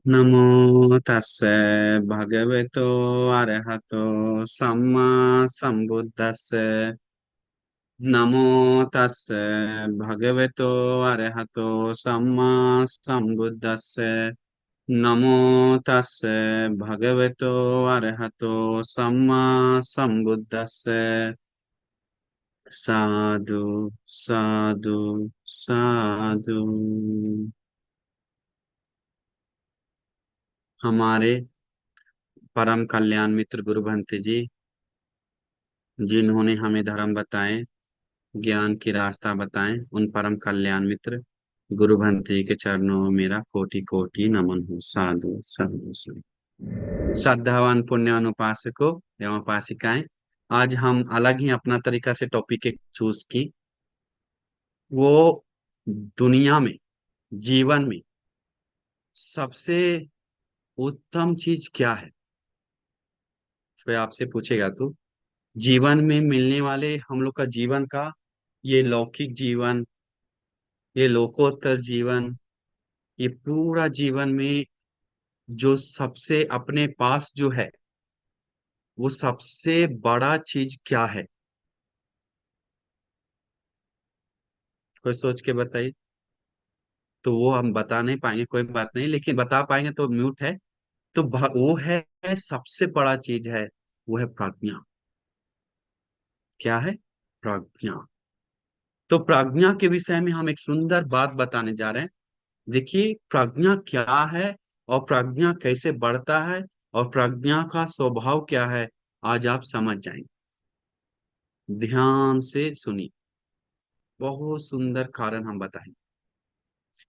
नमो तस्से भगवतो अरहतो सम्मा सम्बुद्दस्से। नमो तस्से भगवतो अरहतो सम्मा सम्बुद्दस्से। नमो तस्से भगवतो अरहतो सम्मा सम्बुद्दस्से। साधु साधु साधु। हमारे परम कल्याण मित्र गुरु भंते जी, जिन्होंने हमें धर्म बताए, ज्ञान की रास्ता बताएं, उन परम कल्याण मित्र गुरु भंते जी के चरणों में मेरा कोटि कोटि नमन हो। साधु साधु साधु। श्रद्धावान पुण्यवान उपासकों एवं उपासिकाएं, आज हम अलग ही अपना तरीका से टॉपिक एक चूज की। वो दुनिया में, जीवन में सबसे उत्तम चीज क्या है, फिर आपसे पूछेगा तो जीवन में मिलने वाले हम लोग का जीवन का, ये लौकिक जीवन, ये लोकोत्तर जीवन, ये पूरा जीवन में जो सबसे अपने पास जो है, वो सबसे बड़ा चीज क्या है? कोई सोच के बताइए। तो वो हम बता नहीं पाएंगे, कोई बात नहीं, लेकिन बता पाएंगे तो म्यूट है। तो वो है सबसे बड़ा चीज है, वो है प्रज्ञा। क्या है? प्रज्ञा। तो प्रज्ञा के विषय में हम एक सुंदर बात बताने जा रहे हैं। देखिए प्रज्ञा क्या है, और प्रज्ञा कैसे बढ़ता है, और प्रज्ञा का स्वभाव क्या है, आज आप समझ जाएंगे। ध्यान से सुनिए, बहुत सुंदर कारण हम बताएंगे।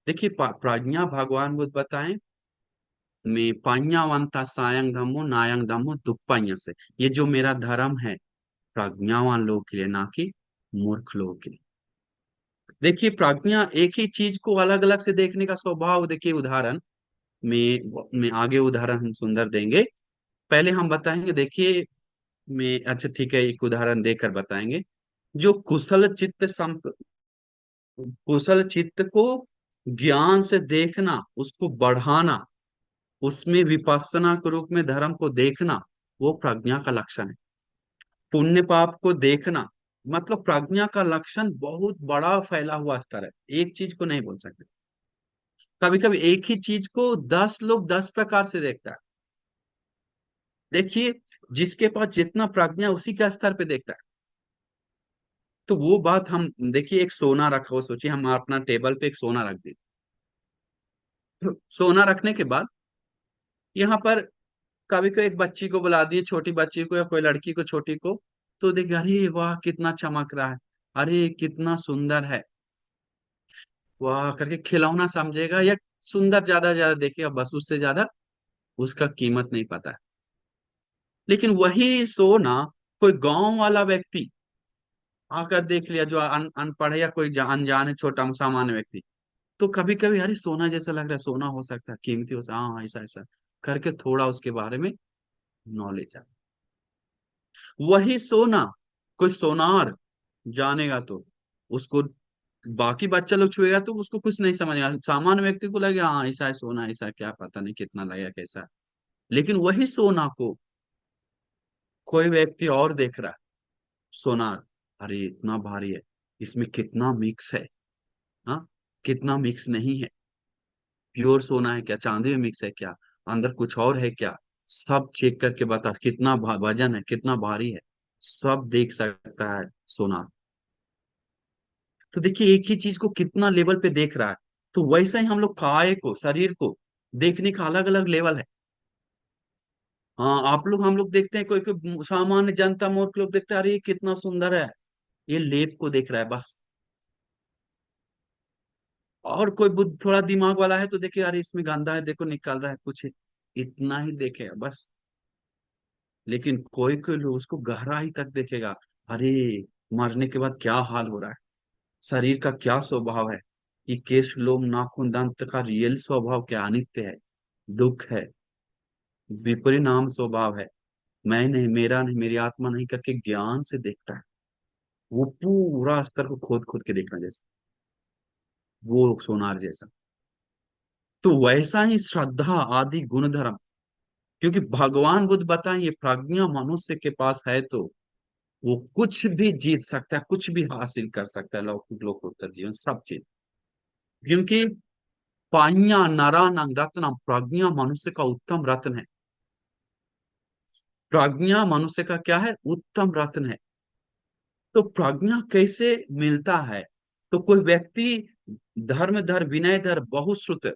देखिए प्रज्ञा भगवान बुद्ध बताएं में पाඤ्ञावंता सायं धम्मो नायं धम्मो दुप्पञ्ඤ से, ये जो मेरा धर्म है प्रज्ञावान लोगों के लिए, ना कि मूर्ख लोगों के लिए। देखिए प्रज्ञा एक ही चीज को अलग अलग से देखने का स्वभाव, देखिए उदाहरण में आगे उदाहरण हम सुंदर देंगे। पहले हम बताएंगे, देखिए में अच्छा ठीक है, एक उदाहरण देकर बताएंगे। जो कुशल चित्त को ज्ञान से देखना, उसको बढ़ाना, उसमें विपස්සना के रूप में धर्म को देखना, वो प्रज्ञा का लक्षण है। पुण्य पाप को देखना, मतलब प्रज्ञा का लक्षण बहुत बड़ा फैला हुआ स्तर है, एक चीज को नहीं बोल सकते। कभी कभी एक ही चीज को 10 लोग 10 प्रकार से देखता है। देखिए जिसके पास जितना प्रज्ञा उसी के स्तर पे देखता है। तो वो बात हम देखिए, एक सोना रखा हो, सोचिए हम अपना टेबल पे एक सोना रख दें। तो सोना रखने के बाद यहाँ पर कभी कोई एक बच्ची को बुला दिए, छोटी बच्ची को या कोई लड़की को छोटी को, तो देखिए अरे वाह कितना चमक रहा है, अरे कितना सुंदर है, वाह करके खिलौना समझेगा, या सुंदर ज्यादा ज्यादा देखेगा, बस उससे ज्यादा उसका कीमत नहीं पता है। लेकिन वही सोना कोई गांव वाला व्यक्ति आकर देख लिया, जो अनपढ़ है या कोई अनजान है, छोटा सामान्य व्यक्ति, तो कभी कभी अरे सोना जैसा लग रहा है, सोना हो सकता है, कीमती हो सकता है, हाँ ऐसा ऐसा करके थोड़ा उसके बारे में नॉलेज आ। वही सोना कोई सोनार जानेगा तो उसको, बाकी बच्चा लोग छुएगा तो उसको कुछ नहीं समझेगा, सामान्य व्यक्ति को लगेगा हाँ ऐसा है सोना, ऐसा क्या पता नहीं कितना लगेगा कैसा। लेकिन वही सोना को कोई व्यक्ति और देख रहा है, सोनार, अरे इतना भारी है, इसमें कितना मिक्स है, हाँ कितना मिक्स नहीं है, प्योर सोना है क्या, चांदी में मिक्स है क्या, अंदर कुछ और है क्या, सब चेक करके बता, कितना वजन है, कितना भारी है, सब देख सकता है सोनार। तो देखिए एक ही चीज को कितना लेवल पे देख रहा है। तो वैसा ही हम लोग काय को, शरीर को देखने का अलग अलग लेवल है। हाँ आप लोग हम लोग देखते हैं, कोई कोई सामान्य जनता मूर्ख लोग देखते हैं, अरे ये कितना सुंदर है, ये लेप को देख रहा है बस। और कोई बुद्ध थोड़ा दिमाग वाला है तो देखिए अरे इसमें गंदा है, देखो निकल रहा है कुछ, इतना ही देखेगा बस। लेकिन कोई कोई लोग उसको गहराई तक देखेगा, अरे मरने के बाद क्या हाल हो रहा है, शरीर का क्या स्वभाव है, ये केश लोम नाखून दंत का रियल स्वभाव क्या, अनित्य है, दुख है, विपरिणाम स्वभाव है, मैं नहीं, मेरा नहीं, मेरी आत्मा नहीं करके ज्ञान से देखता है। वो पूरा स्तर को खोद खोद के देखना, जैसे वो सोनार जैसा। तो वैसा ही श्रद्धा आदि गुण धर्म, क्योंकि भगवान बुद्ध बताएं ये प्रज्ञा मनुष्य के पास है तो वो कुछ भी जीत सकता है, कुछ भी हासिल कर सकता है, लौकिक लोकोत्तर जीवन सब चीज। क्योंकि पाइया नारायण रत्नम, प्रज्ञा मनुष्य का उत्तम रत्न है। प्रज्ञा मनुष्य का क्या है? उत्तम रत्न है। तो प्रज्ञा कैसे मिलता है? तो कोई व्यक्ति धर्म धर विनय धर बहुश्रुत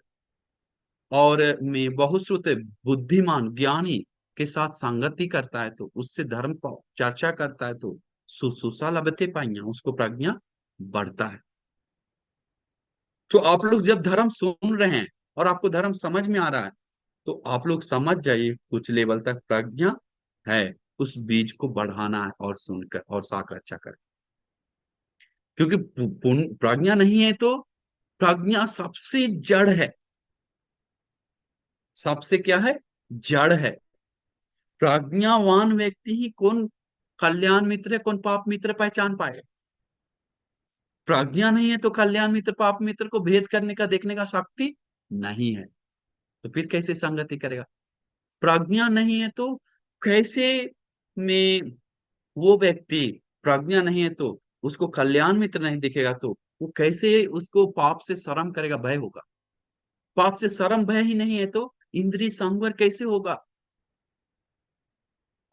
और में बहुश्रुत बुद्धिमान ज्ञानी के साथ संगति करता है, तो उससे धर्म पर चर्चा करता है, तो सुसुसा लभते पाइया, उसको प्रज्ञा बढ़ता है। तो आप लोग जब धर्म सुन रहे हैं और आपको धर्म समझ में आ रहा है, तो आप लोग समझ जाइए कुछ लेवल तक प्रज्ञा है। उस बीज को बढ़ाना है और सुनकर और साकच्छा कर, क्योंकि प्रज्ञा नहीं है तो प्रज्ञा सबसे जड़ है। सबसे क्या है? जड़ है। प्रज्ञावान व्यक्ति ही कौन कल्याण मित्र है, कौन पाप मित्र पहचान पाए। प्रज्ञा नहीं है तो कल्याण मित्र पाप मित्र को भेद करने का देखने का शक्ति नहीं है, तो फिर कैसे संगति करेगा? प्रज्ञा नहीं है तो कैसे में वो व्यक्ति, प्रज्ञा नहीं है तो उसको कल्याण मित्र नहीं दिखेगा, तो वो कैसे उसको पाप से शर्म करेगा, भय होगा। पाप से शर्म भय ही नहीं है तो इंद्रिय संवर कैसे होगा?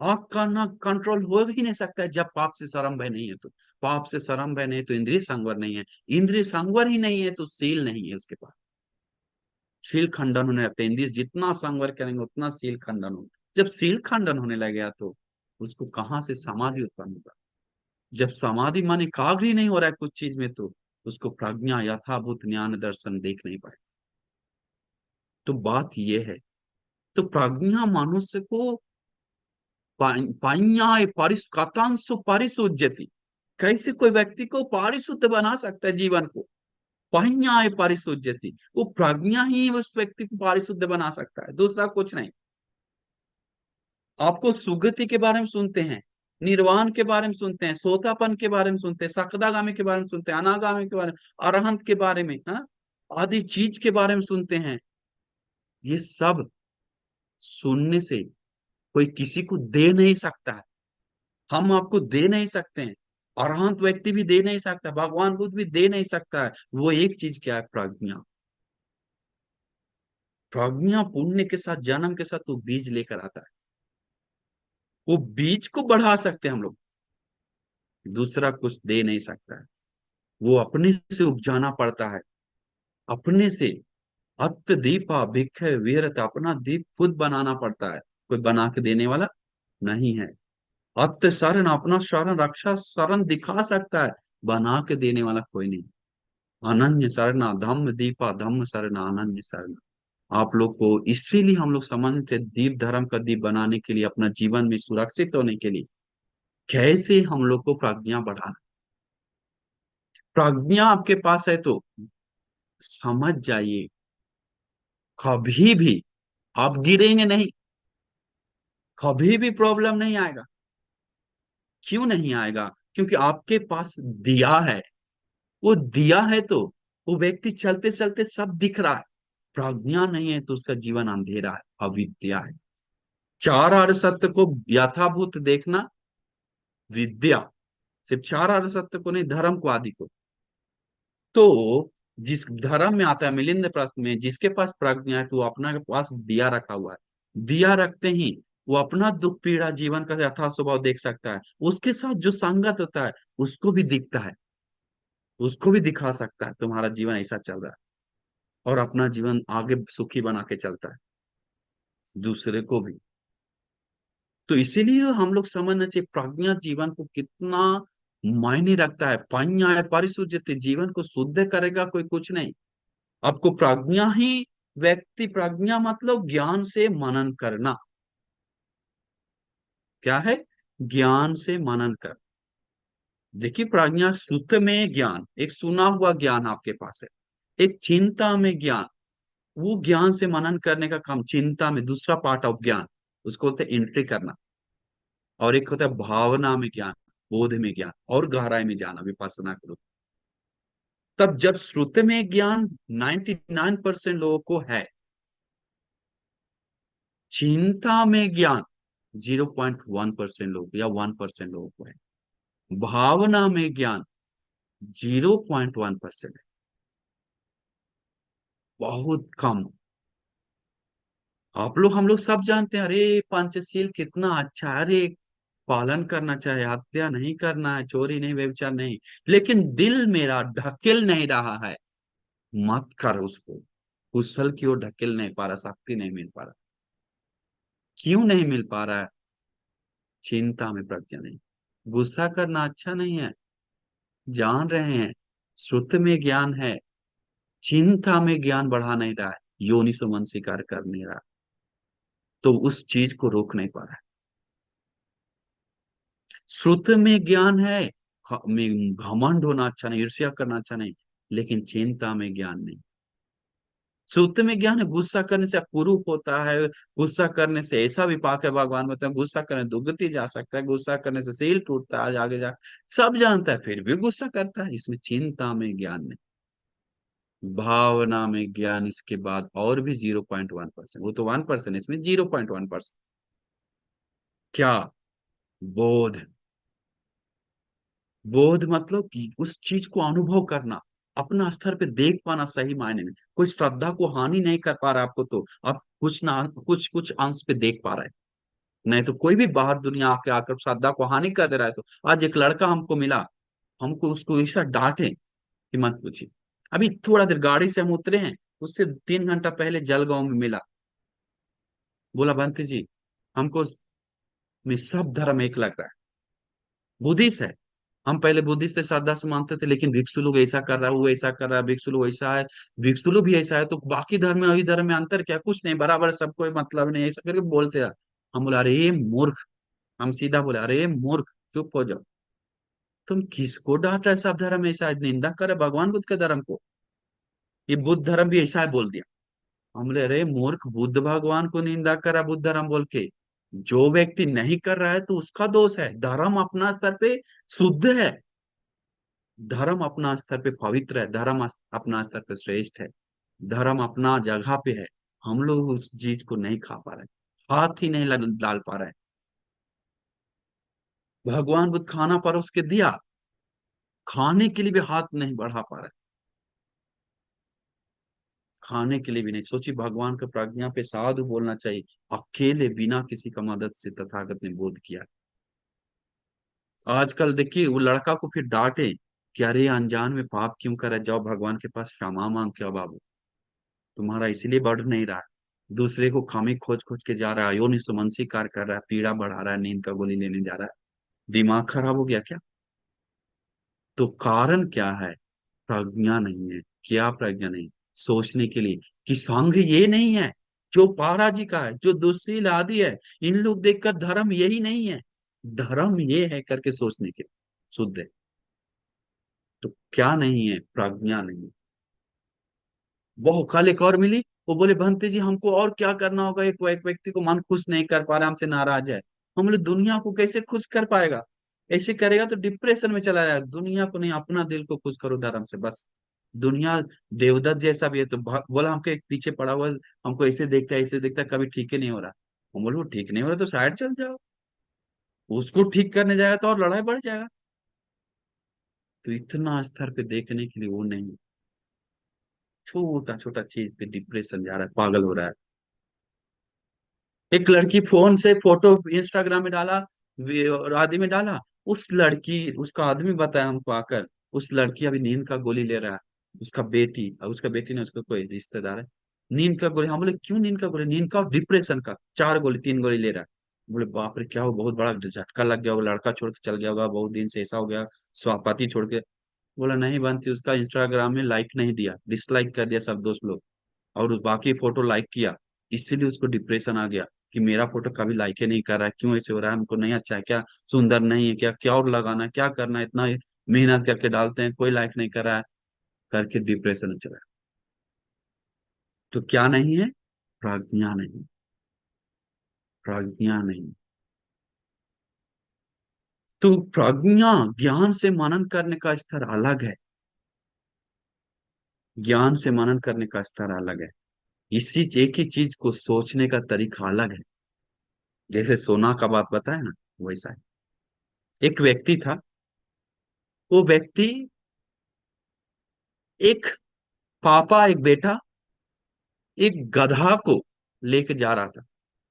आंख का ना कंट्रोल हो ही नहीं सकता है जब पाप से शर्म भय नहीं है तो। पाप से शर्म भय नहीं तो इंद्रिय संवर नहीं है, इंद्रिय संवर ही नहीं है तो शील नहीं है उसके पास। शील खंडन होने लगता है, इंद्रिय जितना संवर करेंगे उतना शील खंडन होगा। जब शील खंडन होने लगेगा तो उसको कहाँ से समाधि उत्पन्न होगा? जब समाधि मन एकाग्र ही नहीं हो रहा है कुछ चीज में, तो उसको प्रज्ञा यथाभूत ज्ञान दर्शन देख नहीं पाए। तो बात ये है, तो प्रज्ञा मनुष्य को पाइयाय कथांशु परिशुद्धति, कैसे कोई व्यक्ति को पारिशुद्ध बना सकता है जीवन को? पाइयाय परिशुद्धति, वो प्रज्ञा ही उस व्यक्ति को पारिशुद्ध बना सकता है, दूसरा कुछ नहीं। आपको सुगति के बारे में सुनते हैं, निर्वाण के बारे में सुनते हैं, सोतापन के बारे में सुनते हैं, सकदागामी के बारे में सुनते हैं, अनागामी के बारे में, अरहंत के बारे में, हाँ, आदि चीज के बारे में सुनते हैं। ये सब सुनने से कोई किसी को दे नहीं सकता है, हम आपको दे नहीं सकते हैं, अरहंत व्यक्ति भी दे नहीं सकता, भगवान बुद्ध भी दे नहीं सकता है। वो एक चीज क्या है? प्रज्ञा। प्रज्ञा पुण्य के साथ, जन्म के साथ वो बीज लेकर आता है, वो बीज को बढ़ा सकते हैं हम लोग, दूसरा कुछ दे नहीं सकता है। वो अपने से उपजाना पड़ता है, अपने से। अत दीपा भिक्खय विहरत, अपना दीप खुद बनाना पड़ता है, कोई बना के देने वाला नहीं है। अत शरण, अपना शरण रक्षा शरण दिखा सकता है, बना के देने वाला कोई नहीं। अनन्य शरणा धम्म दीपा, धम्म शरणा अनन्य शरणा। आप लोग को इसीलिए हम लोग समझते हैं, दीप धर्म का दीप बनाने के लिए, अपना जीवन में सुरक्षित होने के लिए कैसे हम लोग को प्रज्ञा बढ़ाना। प्रज्ञा आपके पास है तो समझ जाइए, कभी भी आप गिरेंगे नहीं, कभी भी प्रॉब्लम नहीं आएगा। क्यों नहीं आएगा? क्योंकि आपके पास दिया है। वो दिया है तो वो व्यक्ति चलते चलते सब दिख रहा है। प्रज्ञा नहीं है तो उसका जीवन अंधेरा है, अविद्या है। चार आर्य सत्य को यथाभूत देखना विद्या, सिर्फ चार आर्य सत्य को नहीं, धर्म को, आदि को। तो जिस धर्म में आता है मिलिंद प्रश्न में, जिसके पास प्रज्ञा है तो वो अपना के पास दिया रखा हुआ है, दिया रखते ही वो अपना दुख पीड़ा जीवन का यथा स्वभाव देख सकता है। उसके साथ जो संगत होता है उसको भी दिखता है, उसको भी दिखा सकता है तुम्हारा जीवन ऐसा चल रहा है, और अपना जीवन आगे सुखी बना के चलता है, दूसरे को भी। तो इसीलिए हम लोग समझना चाहिए प्रज्ञा जीवन को कितना मायने रखता है। पाइया है परिशुद्ध, जीवन को शुद्ध करेगा कोई कुछ नहीं। आपको प्रज्ञा ही, व्यक्ति प्रज्ञा मतलब ज्ञान से मनन करना। क्या है? ज्ञान से मनन कर। देखिए प्रज्ञा शुद्ध में ज्ञान, एक सुना हुआ ज्ञान आपके पास है, एक चिंता में ज्ञान, वो ज्ञान से मनन करने का काम, चिंता में दूसरा पार्ट ऑफ ज्ञान, उसको बोलते हैं एंट्री करना। और एक होता है भावना में ज्ञान, बोध में ज्ञान, और गहराई में जाना विपස්සना करो। तब जब श्रुत में ज्ञान 99% लोगों को है, चिंता में ज्ञान 0.1% लोग या 1% लोगों को है, भावना में ज्ञान 0.1% है, बहुत कम। आप लोग हम लोग सब जानते हैं, अरे पंचशील कितना अच्छा है, अरे पालन करना चाहिए, हत्या नहीं करना है, चोरी नहीं, व्यभिचार नहीं, लेकिन दिल मेरा ढकेल नहीं रहा है, मत कर उसको। कुशल की ओर ढकेल नहीं पा रहा, शक्ति नहीं मिल पा रहा। क्यों नहीं मिल पा रहा है? चिंता में प्रज्ञा नहीं। गुस्सा करना अच्छा नहीं है, जान रहे हैं, श्रुत में ज्ञान है, चिंता में ज्ञान बढ़ा नहीं रहा है, योनि सो मन स्वीकार कर नहीं रहा, तो उस चीज को रोक नहीं पा रहा है। श्रुत में ज्ञान है, घमंड होना अच्छा नहीं, ईर्ष्या करना अच्छा नहीं, लेकिन चिंता में ज्ञान नहीं। श्रुत में ज्ञान है, गुस्सा करने से कुरूप होता है, गुस्सा करने से ऐसा विपाक है, भगवान बताते हैं गुस्सा करने दुर्गति जा सकता है, गुस्सा करने से सील टूटता है, आगे जा सब जानता है, फिर भी गुस्सा करता है। इसमें चिंता में ज्ञान नहीं, भावना में ज्ञान, इसके बाद और भी 0.1%, वो तो 1%, इसमें 0.1%। क्या? बोध। बोध मतलब कि उस चीज को अनुभव करना, अपना स्तर पे देख पाना, सही मायने में कोई श्रद्धा को हानि नहीं कर पा रहा आपको, तो आप कुछ ना कुछ कुछ अंश पे देख पा रहे हैं। नहीं तो कोई भी बाहर दुनिया आके आकर श्रद्धा को हानि कर दे रहा है। तो आज एक लड़का हमको मिला, हमको उसको ऐसा डांटे कि मत पूछिए। अभी थोड़ा देर गाड़ी से हम उतरे हैं, उससे 3 घंटा पहले जलगांव में मिला, बोला बंटी जी हमको में सब धर्म एक लग रहा है, बुद्धिस्ट है। हम पहले बुद्धिस्ट से श्रद्धा से मानते थे, लेकिन भिक्षु लोग ऐसा कर रहा है, वो ऐसा कर रहा है, भिक्षु लोग ऐसा है, भिक्षु लोग भी ऐसा है, तो बाकी धर्म में वही धर्म में अंतर क्या? कुछ नहीं, बराबर है, सबको मतलब नहीं, ऐसा करके बोलते हैं। हम बोला अरे मूर्ख, हम सीधा बोले अरे मूर्ख, चुप हो जाओ, तुम किसको डांट रहे? सब धर्म ऐसा है, निंदा करे भगवान बुद्ध के धर्म को, ये बुद्ध धर्म भी ऐसा है बोल दिया। हम बोले अरे मूर्ख, बुद्ध भगवान को निंदा करा बुद्ध धर्म बोल के? जो व्यक्ति नहीं कर रहा है तो उसका दोष है, धर्म अपना स्तर पे शुद्ध है, धर्म अपना स्तर पे पवित्र है, धर्म अपना स्तर पे श्रेष्ठ है, धर्म अपना जगह पे है। हम लोग उस चीज को नहीं खा पा रहे, हाथ ही नहीं डाल पा रहे। भगवान बुद्ध खाना परोस के दिया, खाने के लिए भी हाथ नहीं बढ़ा पा रहे, खाने के लिए भी नहीं। सोचिए, भगवान का प्रज्ञा पे साधु बोलना चाहिए, अकेले बिना किसी का मदद से तथागत ने बोध किया। आजकल देखिए वो लड़का को फिर डांटे कि अरे अनजान में पाप क्यों करे, जाओ भगवान के पास क्षमा मांग के आओ बाबू, तुम्हारा इसीलिए बढ़ नहीं रहा है। दूसरे को खामी खोज खोज के जा रहा है, योनि सुमनसी कार्य कर रहा है, पीड़ा बढ़ा रहा है, नींद का गोली लेने जा रहा है, दिमाग खराब हो गया क्या? तो कारण क्या है? प्रज्ञा नहीं है। क्या प्रज्ञा नहीं? सोचने के लिए कि संघ ये नहीं है जो पराजी का है, जो दुशील आदि है, इन लोग देखकर धर्म यही नहीं है, धर्म ये है करके सोचने के लिए शुद्ध है। तो क्या नहीं है? प्रज्ञा नहीं। वो कल एक और मिली, वो बोले भंते जी हमको और क्या करना होगा, एक व्यक्ति को मन खुश नहीं कर पा रहा, हमसे नाराज है। हम बोले दुनिया को कैसे खुश कर पाएगा? ऐसे करेगा तो डिप्रेशन में चला जाएगा। दुनिया को नहीं, अपना दिल को खुश करो धर्म से बस। दुनिया देवदत्त जैसा भी है, तो बोला हमको एक पीछे पड़ा हुआ है, हमको ऐसे देखता है, कभी ठीक ही नहीं हो रहा। हम बोले वो ठीक नहीं हो रहा तो साइड चल जाओ, उसको ठीक करने जाएगा तो और लड़ाई बढ़ जाएगा। तो इतना स्तर पे देखने के लिए वो नहीं, छोटा छोटा चीज पे डिप्रेशन जा रहा है, पागल हो रहा है। एक लड़की फोन से फोटो इंस्टाग्राम में डाला, और आदमी में डाला, उस लड़की, उसका आदमी बताया हमको आकर, उस लड़की अभी नींद का गोली ले रहा है, उसका बेटी, और उसका बेटी ने उसका कोई रिश्तेदार है, नींद का गोली। हम बोले क्यों नींद का गोली? नींद का और डिप्रेशन का 4 गोली 3 गोली ले रहा है। बोले बाप रे, क्या हो, बहुत बड़ा झटका लग गया, वो लड़का छोड़ के चल गया होगा, बहुत दिन से ऐसा हो गया, स्वापति छोड़ के। बोला नहीं बनती, उसका इंस्टाग्राम में लाइक नहीं दिया, डिसलाइक कर दिया सब दोस्त लोग, और बाकी फोटो लाइक किया, इसीलिए उसको डिप्रेशन आ गया कि मेरा फोटो कभी लाइक ही नहीं कर रहा है, क्यों ऐसे हो रहा है, हमको नहीं अच्छा है क्या, सुंदर नहीं है क्या, क्या और लगाना है, क्या करना है, इतना मेहनत करके डालते हैं कोई लाइक नहीं कर रहा है, करके डिप्रेशन में चला। तो क्या नहीं है? प्रज्ञा नहीं, प्रज्ञा नहीं। तो प्रज्ञा, ज्ञान से मनन करने का स्तर अलग है। ज्ञान से मनन करने का स्तर अलग है। इसी एक ही चीज को सोचने का तरीका अलग है। जैसे सोना का बात बताया ना, वैसा है। एक व्यक्ति था। वो व्यक्ति, एक पापा, एक बेटा, एक गधा को लेके जा रहा था।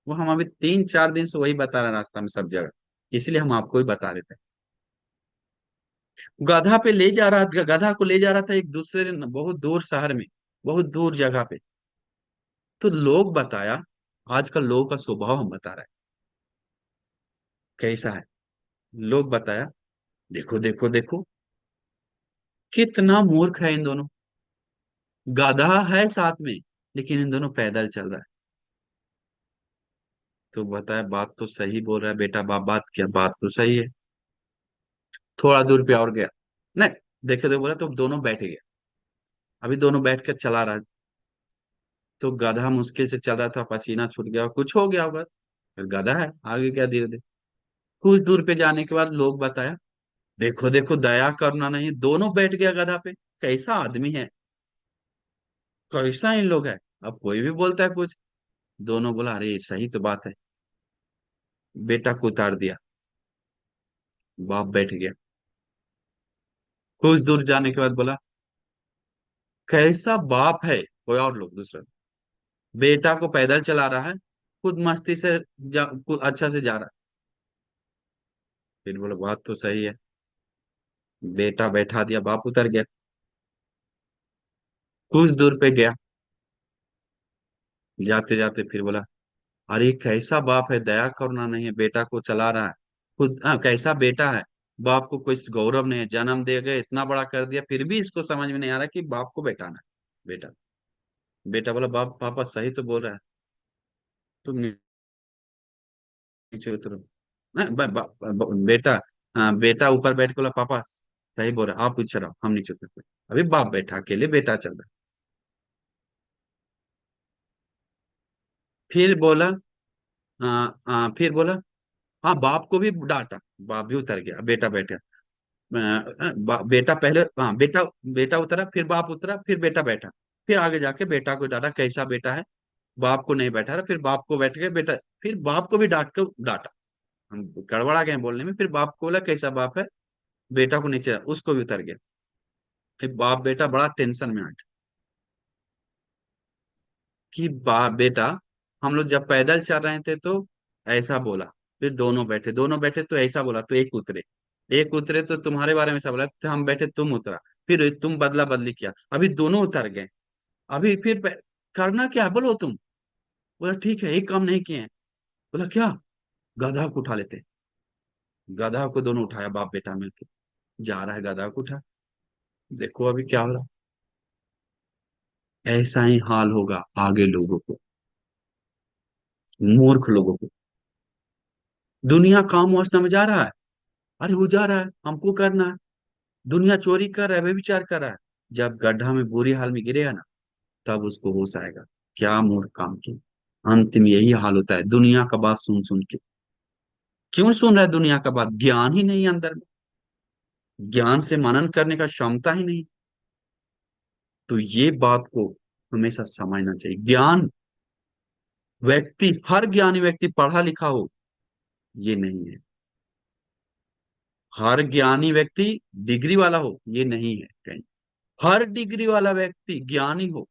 वो हम अभी 3-4 दिन से वही बता रहे हैं रास्ता में सब जगह, इसलिए हम आपको ही बता देते हैं। गधा पे ले जा रहा था, गधा को ले जा रहा था एक दूसरे बहुत दूर शहर में, बहुत दूर जगह पे। तो लोग बताया, आजकल लोगों का स्वभाव हम बता रहे हैं कैसा है। लोग बताया, देखो देखो देखो, कितना मूर्ख है इन दोनों। गधा है साथ में, लेकिन इन दोनों पैदल चल रहा है। तो बताया, बात तो सही बोल रहा है बेटा, बाप बात क्या, बात तो सही है। थोड़ा दूर पे और गया, नहीं देखे तो बोला, तो दोनों बैठ गए। अभी दोनों बैठ कर चला रहा। तो गधा मुश्किल से चल रहा था, पसीना छूट गया, कुछ हो गया होगा। फिर गधा है, आगे क्या, धीरे धीरे। कुछ दूर पे जाने के बाद लोग बताया, देखो देखो, दया करना नहीं, दोनों बैठ गया गधा पे। कैसा आदमी है, कैसा इन लोग है। अब कोई भी बोलता है कुछ। दोनों बोला, अरे सही तो बात है। बेटा को उतार दिया, बाप बैठ गया। कुछ दूर जाने के बाद बोला, कैसा बाप है, कोई और लोग दूसरा, बेटा को पैदल चला रहा है, खुद मस्ती से खुद अच्छा से जा रहा है। फिर बोला, बात तो सही है। बेटा बैठा दिया, बाप उतर गया। कुछ दूर पे गया, जाते जाते फिर बोला, अरे कैसा बाप है, दया करुणा नहीं है, बेटा को चला रहा है खुद। कैसा बेटा है, बाप को कोई गौरव नहीं है, जन्म दे गए, इतना बड़ा कर दिया, फिर भी इसको समझ में नहीं आ रहा कि बाप को बैठाना है। बेटा बेटा बोला, बाप पापा सही तो बोल रहा है, तुम नीचे उतरो। बेटा, हाँ बेटा ऊपर बैठ के बोला, पापा सही बोल रहा है, आप ऊपर रहो, हम नीचे उतर। अभी बाप बैठा अकेले, बेटा चल रहा है। फिर बोला, फिर बोला, हाँ बाप को भी डांटा। बाप भी उतर गया, बेटा बैठ बेटा पहले, हाँ बेटा, बेटा उतरा, फिर बाप उतरा, फिर बेटा बैठा। फिर आगे जाके बेटा को डांटा, कैसा बेटा है, बाप को नहीं बैठा रहा। फिर बाप को बैठ गए बेटा, फिर बाप को भी डांट के डांटा। हम गड़बड़ा गए हैं बोलने में। फिर बाप को बोला, कैसा बाप है, बेटा को नीचे, उसको भी उतर गया। फिर बाप बेटा बड़ा टेंशन में आ गया कि बाप बेटा, हम लोग जब पैदल चल रहे थे तो ऐसा बोला, फिर दोनों बैठे तो ऐसा बोला, तो एक उतरे तो तुम्हारे बारे में ऐसा बोला, तो हम बैठे तुम उतरा, फिर तुम बदला बदली किया, अभी दोनों उतर गए। अभी फिर करना क्या है, बोलो तुम। बोला, ठीक है, एक काम नहीं किए हैं। बोला, क्या। गधा को उठा लेते। गधा को दोनों उठाया, बाप बेटा मिलके जा रहा है, गधा को उठा। देखो अभी क्या हो रहा है। ऐसा ही हाल होगा आगे लोगों को, मूर्ख लोगों को। दुनिया काम वासना में जा रहा है, अरे वो जा रहा है, हमको करना है। दुनिया चोरी कर रहा है, व्यभिचार कर रहा है। जब गड्ढा में बुरी हाल में गिरेगा ना, तब उसको होश आएगा, क्या मूर्ख काम की। अंतिम यही हाल होता है दुनिया का बात सुन सुन के। क्यों सुन रहा है दुनिया का बात, ज्ञान ही नहीं है अंदर में। ज्ञान से मनन करने का क्षमता ही नहीं। तो ये बात को हमेशा समझना चाहिए। ज्ञान व्यक्ति, हर ज्ञानी व्यक्ति पढ़ा लिखा हो, ये नहीं है। हर ज्ञानी व्यक्ति डिग्री वाला हो, ये नहीं है कहीं। हर डिग्री वाला व्यक्ति ज्ञानी हो,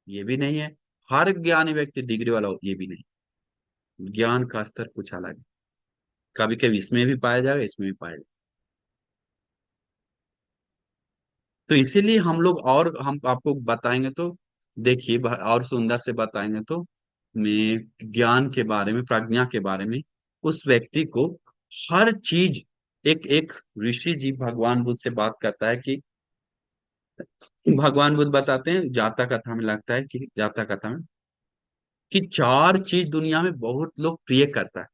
ये भी नहीं है। हर ज्ञानी व्यक्ति डिग्री वाला हो, ये भी नहीं। ज्ञान का स्तर कुछ अलग है। कभी कभी इसमें भी पाया जाएगा, इसमें भी पाया जाएगा। तो इसीलिए हम लोग, और हम आपको बताएंगे तो देखिए, और सुंदर से बताएंगे तो मैं ज्ञान के बारे में, प्रज्ञा के बारे में, उस व्यक्ति को हर चीज, एक एक ऋषि जी भगवान बुद्ध से बात करता है कि, भगवान बुद्ध बताते हैं, जाता कथा में लगता है कि, जाता कथा में कि चार चीज दुनिया में बहुत लोग प्रिय करता है।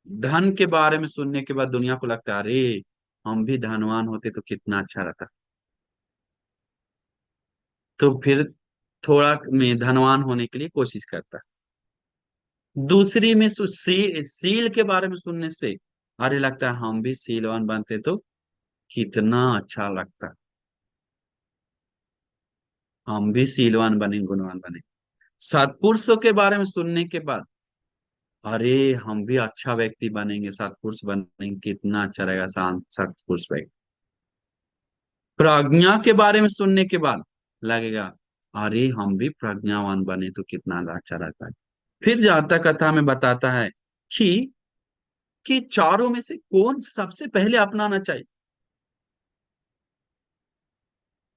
धन के बारे में सुनने के बाद दुनिया को लगता है, अरे हम भी धनवान होते तो कितना अच्छा रहता। तो फिर थोड़ा में धनवान होने के लिए कोशिश करता है। दूसरी में सील के बारे में सुनने से, अरे लगता है हम भी सीलवान बनते तो कितना अच्छा लगता। हम भी शीलवान बने, गुणवान बने। सत्पुरुषों के बारे में सुनने के बाद, अरे हम भी अच्छा व्यक्ति बनेंगे, सत्पुरुष बनेंगे, कितना अच्छा रहेगा शांत सत्पुरुष व्यक्ति। प्रज्ञा के बारे में सुनने के बाद लगेगा, अरे हम भी प्रज्ञावान बने तो कितना अच्छा रहता है। फिर जाता कथा में बताता है कि चारों में से कौन सबसे पहले अपनाना चाहिए।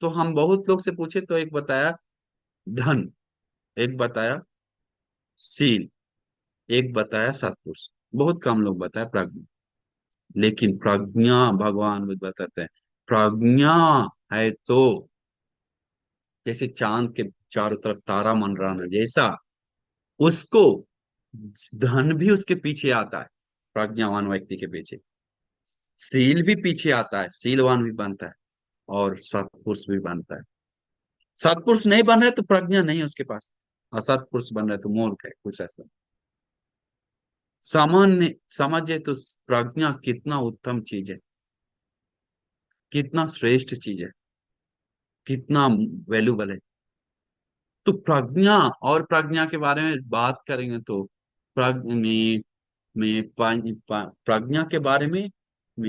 तो हम बहुत लोग से पूछे तो एक बताया धन, एक बताया शील, एक बताया सत्पुरुष, बहुत कम लोग बताया प्रज्ञा। लेकिन प्रज्ञा भगवान बुद्ध बताते हैं, प्रज्ञा है तो जैसे चांद के चारों तरफ तारा मंडराना जैसा, उसको धन भी उसके पीछे आता है, प्रज्ञावान व्यक्ति के पीछे। शील भी पीछे आता है, शीलवान भी बनता है, और सत्पुरुष भी बनता है। सत्पुरुष नहीं बन रहे तो प्रज्ञा नहीं है उसके पास, असत्पुरुष बन रहे तो मूर्ख है, कुछ ऐसा। सामान्य समझे तो प्रज्ञा कितना उत्तम चीज है, कितना श्रेष्ठ चीज है, कितना वैल्यूबल है। तो प्रज्ञा, और प्रज्ञा के बारे में बात करेंगे तो प्रज्ञा के बारे में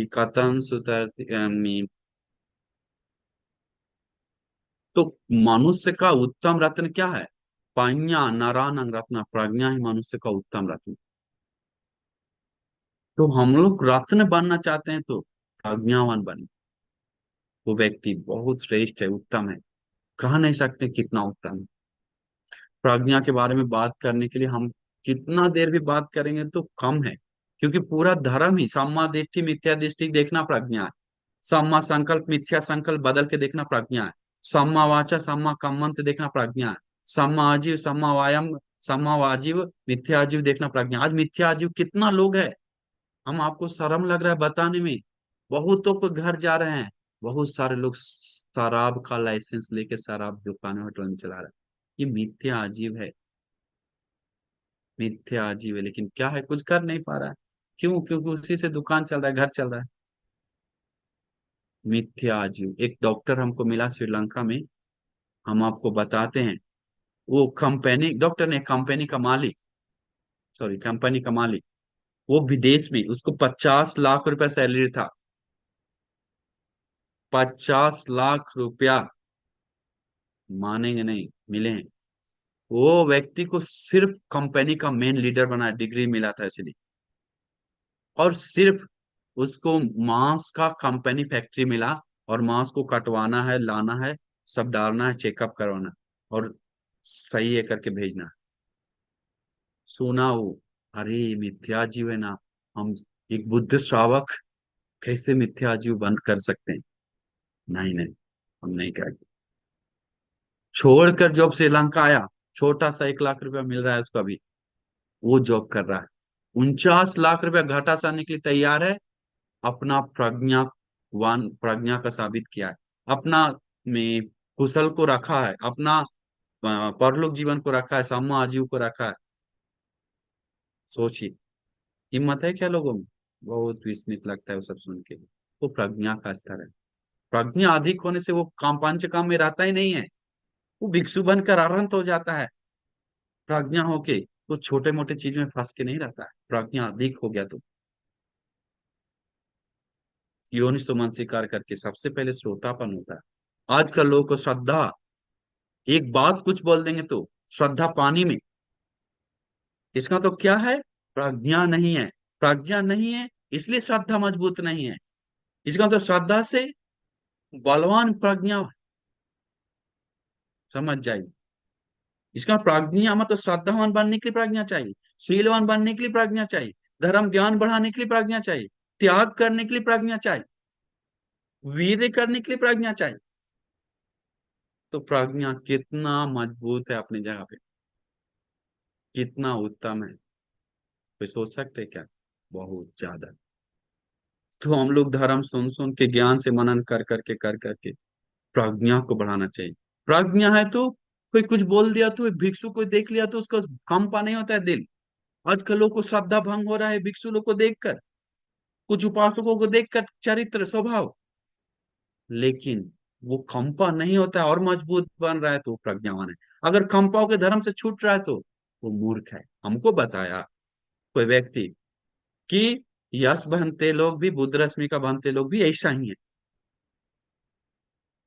कथन सुतर में, तो मनुष्य का उत्तम रत्न क्या है? पाइया नारायण रत्न, प्रज्ञा ही मनुष्य का उत्तम रत्न। तो हम लोग रत्न बनना चाहते हैं तो प्रज्ञावान बने। वो व्यक्ति बहुत श्रेष्ठ है, उत्तम है, कह नहीं सकते कितना उत्तम है। प्रज्ञा के बारे में बात करने के लिए हम कितना देर भी बात करेंगे तो कम है, क्योंकि पूरा धर्म ही सम्मा दिट्ठी मिथ्या दृष्टि देखना प्रज्ञा है, सम्मा संकल्प मिथ्या संकल्प बदल के देखना प्रज्ञा है, सम्मा वाचा सम्मा कम्मंत देखना प्रज्ञा है, सम्मा आजीव सम्मा वायम सम्मा वाजीव मिथ्या आजीव देखना प्रज्ञा। आज मिथ्या आजीव कितना लोग है, हम आपको शर्म लग रहा है बताने में। बहुतों को घर जा रहे हैं, बहुत सारे लोग शराब का लाइसेंस लेके शराब दुकान होटल में चला रहे हैं। ये मिथ्या आजीव है, मिथ्या आजीव है, लेकिन क्या है, कुछ कर नहीं पा रहा है। क्यों? क्योंकि उसी से दुकान चल रहा है, घर चल रहा है। मिथ्या आजीव। एक डॉक्टर हमको मिला श्रीलंका में, हम आपको बताते हैं। वो कंपनी, डॉक्टर ने कंपनी का मालिक, सॉरी कंपनी का मालिक, वो विदेश में, उसको 50 लाख रुपया सैलरी था। 50 लाख रुपया, मानेंगे नहीं, मिले हैं। वो व्यक्ति को सिर्फ कंपनी का मेन लीडर बना, डिग्री मिला था इसलिए। और सिर्फ उसको मांस का कंपनी फैक्ट्री मिला, और मांस को कटवाना है, लाना है, सब डालना है, चेकअप करवाना, और सही है करके भेजना है। सुना वो, अरे मिथ्या जीव है ना हम, एक बुद्ध श्रावक कैसे मिथ्या जीव बंद कर सकते हैं? नहीं नहीं, हम नहीं करेंगे। छोड़कर जब श्रीलंका आया, छोटा सा 1 लाख रुपया मिल रहा है उसको अभी, वो जॉब कर रहा है। 49 लाख रुपया घाटा सहने के लिए तैयार है, अपना प्रज्ञावान, प्रज्ञा का साबित किया है, अपना में कुशल को रखा है, अपना परलोक जीवन को रखा है, सम्मा आजीव को रखा है। सोचिए, हिम्मत है क्या लोगों में? बहुत विस्मित लगता है वो सब सुन के। वो प्रज्ञा का स्तर है। प्रज्ञा अधिक होने से वो काम पंच काम में रहता ही नहीं है, वो भिक्षु बनकर अरहंत हो जाता है। प्रज्ञा होके वो छोटे मोटे चीज में फंस के नहीं रहता है, प्रज्ञा अधिक हो गया तो योनि सुमन स्वीकार करके सबसे पहले श्रोतापन होता है। आजकल लोगों को श्रद्धा, एक बात कुछ बोल देंगे तो श्रद्धा पानी में। इसका तो क्या है? प्रज्ञा नहीं है। प्रज्ञा नहीं है इसलिए श्रद्धा मजबूत नहीं है। इसका तो श्रद्धा से बलवान प्रज्ञा, समझ जाइए। इसका प्रज्ञा मतलब श्रद्धावान बनने के लिए प्रज्ञा चाहिए, शीलवान बनने के लिए प्रज्ञा चाहिए, धर्म ज्ञान बढ़ाने के लिए प्रज्ञा चाहिए, त्याग करने के लिए प्रज्ञा चाहिए, वीर्य करने के लिए प्रज्ञा चाहिए। तो प्रज्ञा कितना मजबूत है अपनी जगह पे, कितना उत्तम है, कोई सोच सकते हैं क्या? बहुत ज्यादा। तो हम लोग धर्म सुन सुन के, ज्ञान से मनन कर करके प्रज्ञा को बढ़ाना चाहिए। प्रज्ञा है तो कोई कुछ बोल दिया तो, एक भिक्षु को देख लिया तो उसका कंपा नहीं होता है दिल। आजकल लोग को श्रद्धा भंग हो रहा है भिक्षु लोग को देखकर, कुछ उपासकों को देखकर, चरित्र स्वभाव। लेकिन वो कंपा नहीं होता है और मजबूत बन रहा है तो वो प्रज्ञावान है। अगर कंपा के धर्म से छूट रहा है तो वो मूर्ख है। हमको बताया कोई व्यक्ति कि यश भंते लोग भी, बुद्ध रश्मि का भंते लोग भी ऐसा ही है।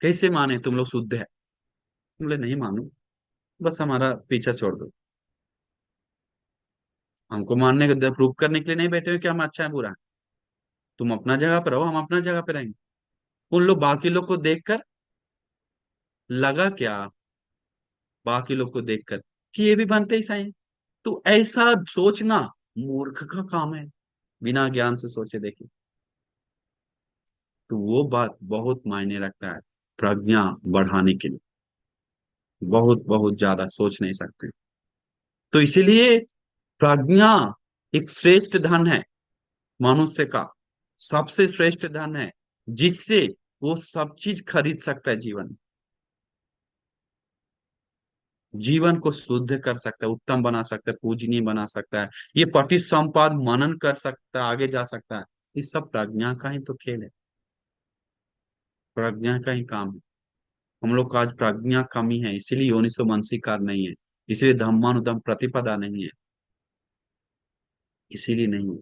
कैसे माने तुम लोग शुद्ध है? तुम बोले नहीं मानो, बस हमारा पीछा छोड़ दो। हमको मानने का प्रूव करने के लिए नहीं बैठे हो कि हम अच्छा है बुरा है। तुम अपना जगह पर रहो, हम अपना जगह पे रहेंगे। उन लोग बाकी लोग को देखकर लगा क्या, बाकी लोग को देखकर कि ये भी बनते ही सही हैं। तो ऐसा सोचना मूर्ख का काम है, बिना ज्ञान से सोचे देखिए। तो वो बात बहुत मायने रखता है प्रज्ञा बढ़ाने के लिए। बहुत बहुत ज्यादा सोच नहीं सकते। तो इसीलिए प्रज्ञा एक श्रेष्ठ धन है मनुष्य का, सबसे श्रेष्ठ धन है, जिससे वो सब चीज खरीद सकता है जीवन में। जीवन को शुद्ध कर सकता है, उत्तम बना सकता है, पूजनीय बना सकता है, ये पठित मनन कर सकता है, आगे जा सकता है। इस सब प्रज्ञा का ही तो खेल है, प्रज्ञा का ही काम है। हम लोग का आज प्रज्ञा कमी है, इसीलिए योनिसो मनसिकार नहीं है, इसीलिए धम्मानुधम प्रतिपदा नहीं है, इसीलिए नहीं है।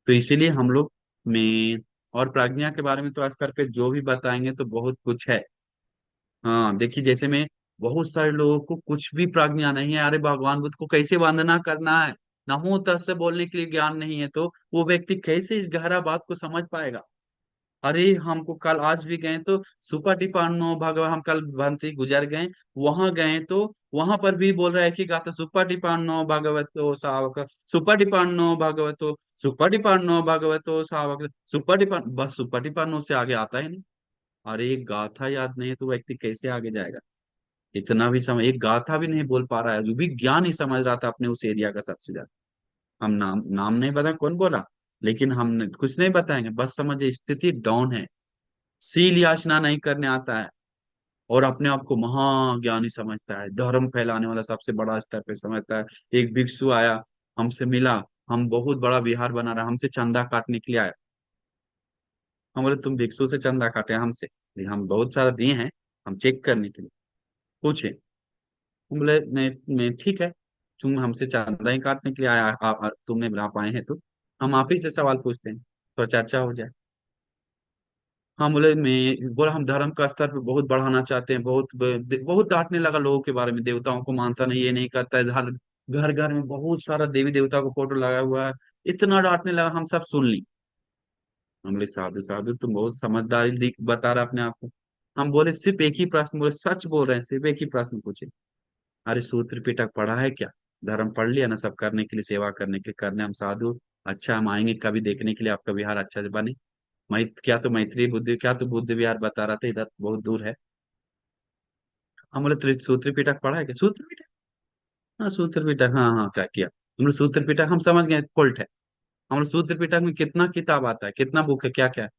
तो इसीलिए हम लोग में, और प्रज्ञा के बारे में तो आज करके जो भी बताएंगे तो बहुत कुछ है। हाँ देखिए, जैसे मैं, बहुत सारे लोगों को कुछ भी प्रज्ञा नहीं है, अरे भगवान बुद्ध को कैसे वंदना करना है, नमो तस्से बोलने के लिए ज्ञान नहीं है, तो वो व्यक्ति कैसे इस गहरा बात को समझ पाएगा? अरे हमको कल, आज भी गए तो सुपटिपन्नो भगवान, हम कल भंती गुजर गए, वहां गए तो वहां पर भी बोल रहा है कि गाता सुपटिपन्नो भगवतो सावक, सुपटिपन्नो भगवतो, सुपटिपन्नो भगवतो सावक, सुपटिपन्न, बस सुपटिपन्नो से आगे आता है नहीं। अरे एक गाथा याद नहीं है तो व्यक्ति कैसे आगे जाएगा? इतना भी समझ, एक गाथा भी नहीं बोल पा रहा है, जो भी ज्ञान ही समझ रहा था अपने उस एरिया का सबसे ज्यादा। हम नाम नाम नहीं बता कौन बोला, लेकिन हमने कुछ नहीं बताएंगे, बस समझे स्थिति डाउन है। सील याचना नहीं करने आता है और अपने आप को महाज्ञानी समझता है, धर्म फैलाने वाला सबसे बड़ा स्तर पे समझता है। एक भिक्षु आया, हमसे मिला, हम बहुत बड़ा विहार बना रहा, हमसे चंदा काटने के लिए आया। हम बोले तुम भिक्षु से चंदा काटे हमसे? नहीं, हम बहुत सारा दिए हैं, हम चेक करने के लिए पूछे। हम बोले नहीं नहीं, ठीक है, तुम हमसे चंदा ही काटने के लिए आया, तुमने आप आए हैं तो हम आप ही से सवाल पूछते हैं, तो चर्चा हो जाए। हाँ बोले, मैं बोला हम धर्म का स्तर पे बहुत बढ़ाना चाहते हैं, बहुत डांटने लगा लोगों के बारे में, देवताओं को मानता नहीं, ये नहीं करता है, घर घर में बहुत सारा देवी देवता को फोटो लगा हुआ है, इतना डांटने लगा, हम सब सुन ली। हम बोले साधु साधु, तुम बहुत समझदारी बता रहा अपने आप को। हम बोले सिर्फ एक ही प्रश्न, बोले सच बोल रहे हैं, सिर्फ एक ही प्रश्न पूछे। अरे सूत्र पिटक पढ़ा है क्या? धर्म पढ़ लिया ना, सब करने के लिए, सेवा करने के लिए, करने हम साधु। अच्छा हम आएंगे कभी देखने के लिए आपका विहार अच्छा से बने। क्या तो मैत्री बुद्धि, क्या तो बुद्ध विहार बता रहा था, इधर बहुत दूर है। हम बोले सूत्र पिटक पढ़ा है क्या? सूत्र पिटक, हाँ सूत्र पिटक, हाँ हाँ क्या किया? हम लोग सूत्र पिटक, हम समझ गए उल्ट है। हम लोग सूत्र पिटक में कितना किताब आता है, कितना बुक है, क्या क्या है?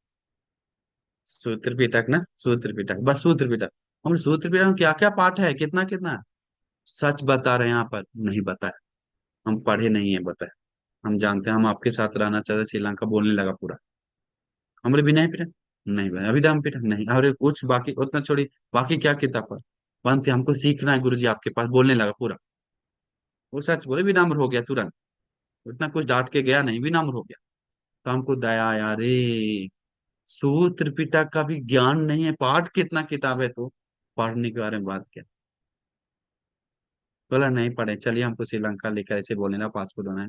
सूत्र पिटक ना, सूत्र पिटक, बस सूत्र पिटक। हम लोग सूत्र पिटक में क्या क्या पाठ है, कितना कितना है? सच बता रहे हैं, यहाँ पर नहीं बताया, हम पढ़े नहीं है बताए। हम जानते हैं, हम आपके साथ रहना चाहते, श्रीलंका बोलने लगा पूरा। हम बोले भी नहीं पिटा, नहीं भाई अभी दाम पिटा नहीं, अरे कुछ बाकी उतना छोड़ी, बाकी क्या किताब पर बनते, हमको सीखना है गुरुजी आपके पास, बोलने लगा पूरा। वो सच बोले, विनम्र हो गया तुरंत, उतना कुछ डांट के गया नहीं, विनम्र हो गया। तो हमको दया आया, रे सूत्र पिटक का भी ज्ञान नहीं है, पाठ कितना किताब है तो पढ़ने के बारे में बात किया। बोला नहीं पढ़े, चलिए हमको श्रीलंका लेकर, ऐसे बोलने लगा पासपोर्ट बनाए।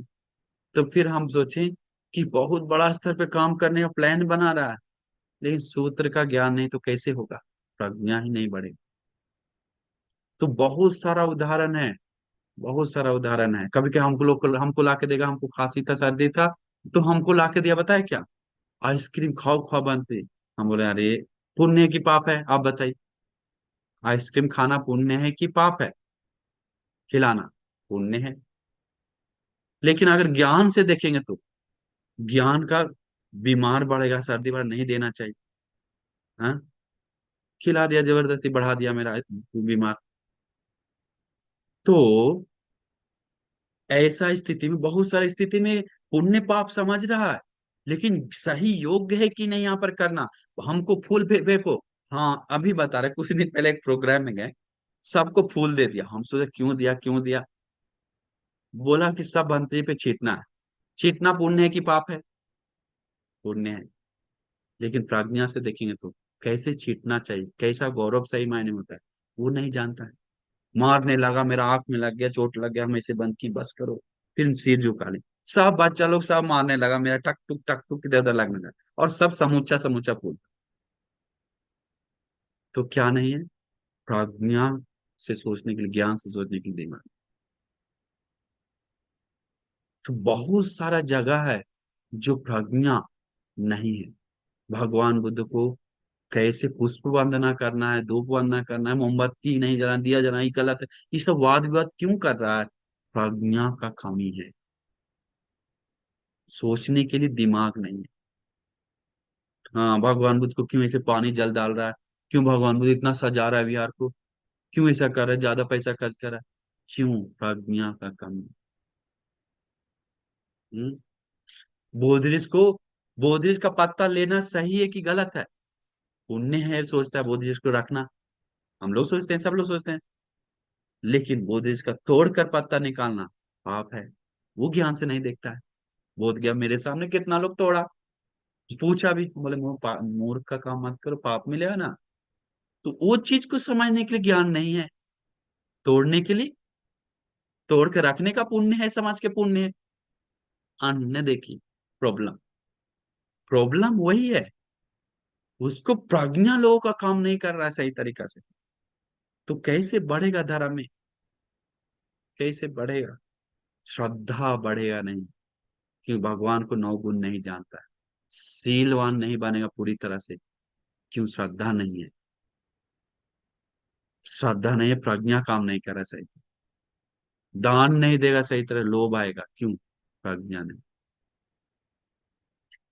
तो फिर हम सोचे कि बहुत बड़ा स्तर पे काम करने का प्लान बना रहा है, लेकिन सूत्र का ज्ञान नहीं तो कैसे होगा, प्रज्ञा ही नहीं बढ़ेगी। तो बहुत सारा उदाहरण है, बहुत सारा उदाहरण है। कभी कभी हमको ला के देगा, हमको खांसी था, सर्दी था, तो हमको ला के दिया, बताए क्या? आइसक्रीम खाओ खाओ बनते। हम बोले अरे पुण्य है कि पाप है, आप बताइए। आइसक्रीम खाना पुण्य है कि पाप है? खिलाना पुण्य है। लेकिन अगर ज्ञान से देखेंगे तो ज्ञान का, बीमार बढ़ेगा, सर्दी बढ़ नहीं देना चाहिए। हाँ, खिला दिया, जबरदस्ती बढ़ा दिया मेरा बीमार। तो ऐसा स्थिति में, बहुत सारी स्थिति में पुण्य पाप समझ रहा है, लेकिन सही योग्य है कि नहीं यहाँ पर करना। हमको फूल फेंको, हाँ अभी बता रहे, कुछ दिन पहले एक प्रोग्राम में गए, सबको फूल दे दिया। हम सोचे क्यों दिया क्यों दिया। बोला कि सब बंदे पे छींटना है। छींटना पुण्य है कि पाप है? पुण्य है। लेकिन प्रज्ञा से देखेंगे तो कैसे छींटना चाहिए, कैसा गौरव सही मायने होता है, वो नहीं जानता है। मारने लगा, मेरा आंख में लग गया, चोट लग गया, हम ऐसे बंद की, बस करो। फिर सिर झुका ले। सब बच्चा लोग सब मारने लगा, मेरा टक टुक इधर उधर लगने लगा, और सब समूचा समूचा फूल। तो क्या नहीं है? प्रज्ञा से सोचने के लिए, ज्ञान से सोचने के लिए दिमाग। तो बहुत सारा जगह है जो प्रज्ञा नहीं है। भगवान बुद्ध को कैसे पुष्प वंदना करना है, धूप वंदना करना है, मोमबत्ती नहीं जलाना, दिया जलाना, ये गलत है, ये सब वाद विवाद क्यों कर रहा है? प्रज्ञा का कमी है। सोचने के लिए दिमाग नहीं है। हाँ, भगवान बुद्ध को क्यों ऐसे पानी जल डाल रहा है, क्यों भगवान बुद्ध इतना सजा रहा है विहार को, क्यों ऐसा कर रहा है, ज्यादा पैसा खर्च कर रहा है? क्यों? प्रज्ञा का कमी। हम्म। बोधिरिस को, बोधिरिस का पत्ता लेना सही है कि गलत है? पुण्य है सोचता है बोधिरिस को रखना। हम लोग सोचते हैं, सब लोग सोचते हैं। लेकिन बोधिरिस का तोड़कर पत्ता निकालना पाप है। वो ज्ञान से नहीं देखता है। बोध गया, मेरे सामने कितना लोग तोड़ा, पूछा भी, बोले मूर्ख का काम मत करो, पाप मिलेगा ना। तो वो चीज को समझने के लिए ज्ञान नहीं है। तोड़ने के लिए, तोड़ के रखने का पुण्य है, समाज के पुण्य है। अन्य देखिए, प्रॉब्लम, प्रॉब्लम वही है, उसको प्रज्ञा लोगों का काम नहीं कर रहा है सही तरीका से। तो कैसे बढ़ेगा धर्म में? कैसे बढ़ेगा? श्रद्धा बढ़ेगा नहीं, क्यों? भगवान को नौ गुण नहीं जानता है। शीलवान नहीं बनेगा पूरी तरह से, क्यों? श्रद्धा नहीं है। श्रद्धा नहीं है, प्रज्ञा काम नहीं कर रहा सही। दान नहीं देगा सही तरह, लोभ आएगा, क्यों? प्रज्ञा नहीं।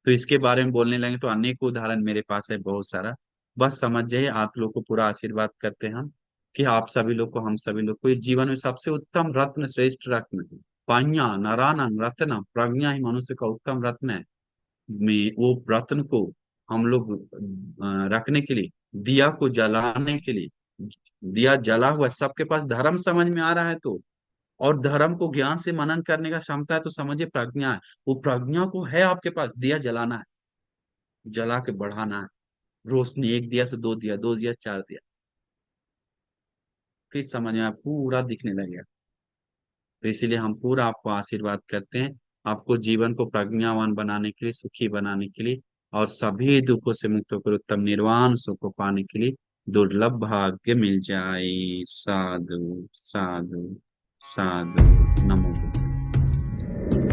तो इसके बारे में बोलने लगे तो अनेक उदाहरण मेरे पास है, बहुत सारा। बस समझ जाइए, आप लोग को पूरा आशीर्वाद करते हैं हम, कि आप सभी लोग को, हम सभी लोग को इस जीवन में सबसे उत्तम रत्न, श्रेष्ठ रत्न, पाइया नारायण रत्न, प्रज्ञा ही मनुष्य का उत्तम रत्न है। में वो रत्न को हम लोग रखने के लिए, दिया को जलाने के लिए, दिया जला हुआ, सबके पास धर्म समझ में आ रहा है तो, और धर्म को ज्ञान से मनन करने का क्षमता है, तो समझिए प्रज्ञा है। वो प्रज्ञा को है आपके पास, दिया जलाना है, जला के बढ़ाना है। रोशनी, एक दिया से दो दिया, दो दिया चार दिया, फिर समझ में पूरा दिखने लगेगा। तो इसीलिए हम पूरा आपको आशीर्वाद करते हैं, आपको जीवन को प्रज्ञावान बनाने के लिए, सुखी बनाने के लिए, और सभी दुखों से मुक्त होकर उत्तम निर्वाण सुख को पाने के लिए दुर्लभ भाग्य मिल जाए। साधु साधु साधु। नमो बुद्धाय।